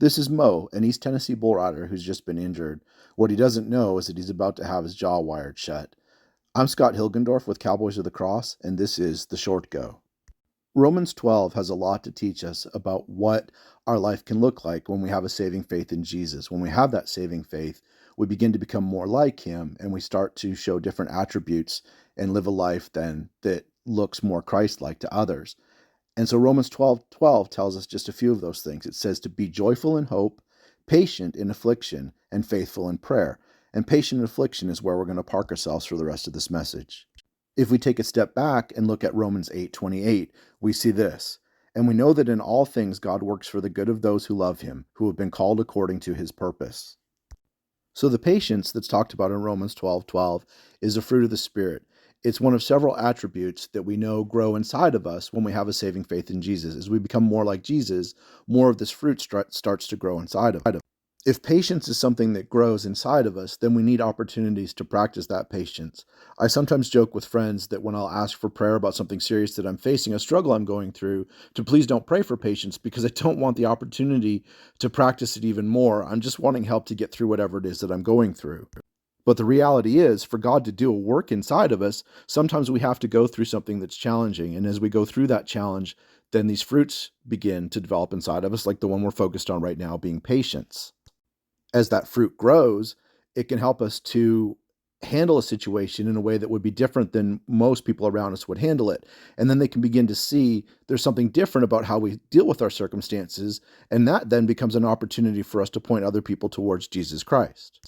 This is Mo, an East Tennessee bull rider who's just been injured. What he doesn't know is that he's about to have his jaw wired shut. I'm Scott Hilgendorff with Cowboys of the Cross, and this is The Short Go. Romans 12 has a lot to teach us about what our life can look like when we have a saving faith in Jesus. When we have that saving faith, we begin to become more like him, and we start to show different attributes and live a life then that looks more Christ-like to others. And so Romans 12:12 tells us just a few of those things. It says to be joyful in hope, patient in affliction, and faithful in prayer. And patient in affliction is where we're going to park ourselves for the rest of this message. If we take a step back and look at Romans 8:28, we see this. And we know that in all things God works for the good of those who love him, who have been called according to his purpose. So the patience that's talked about in Romans 12:12 is a fruit of the Spirit. It's one of several attributes that we know grow inside of us when we have a saving faith in Jesus. As we become more like Jesus, more of this fruit starts to grow inside of us. If patience is something that grows inside of us, then we need opportunities to practice that patience. I sometimes joke with friends that when I'll ask for prayer about something serious that I'm facing, a struggle I'm going through, to please don't pray for patience because I don't want the opportunity to practice it even more. I'm just wanting help to get through whatever it is that I'm going through. But the reality is, for God to do a work inside of us, sometimes we have to go through something that's challenging. And as we go through that challenge, then these fruits begin to develop inside of us, like the one we're focused on right now, being patience. As that fruit grows, it can help us to handle a situation in a way that would be different than most people around us would handle it. And then they can begin to see there's something different about how we deal with our circumstances. And that then becomes an opportunity for us to point other people towards Jesus Christ.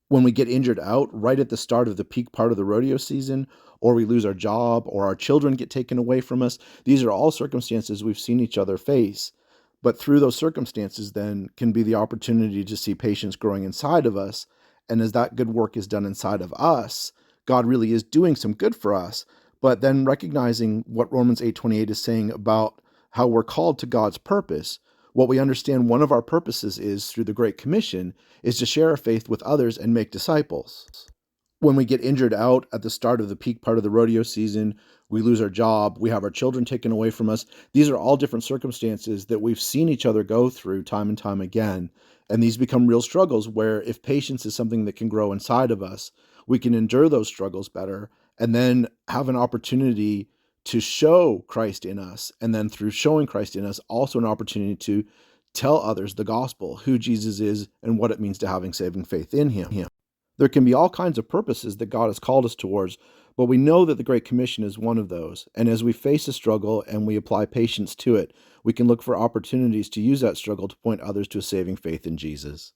When we get injured out right at the start of the peak part of the rodeo season, or we lose our job, or our children get taken away from us, these are all circumstances we've seen each other face. But through those circumstances then can be the opportunity to see patience growing inside of us. And as that good work is done inside of us, God really is doing some good for us. But then recognizing what Romans 8:28 is saying about how we're called to God's purpose, what we understand one of our purposes is through the Great Commission is to share our faith with others and make disciples. When we get injured out at the start of the peak part of the rodeo season, we lose our job, we have our children taken away from us. These are all different circumstances that we've seen each other go through time and time again. And these become real struggles where if patience is something that can grow inside of us, we can endure those struggles better and then have an opportunity to show Christ in us. And then through showing Christ in us, also an opportunity to tell others the gospel, who Jesus is and what it means to having saving faith in him. There can be all kinds of purposes that God has called us towards, but we know that the Great Commission is one of those. And as we face a struggle and we apply patience to it, we can look for opportunities to use that struggle to point others to a saving faith in Jesus.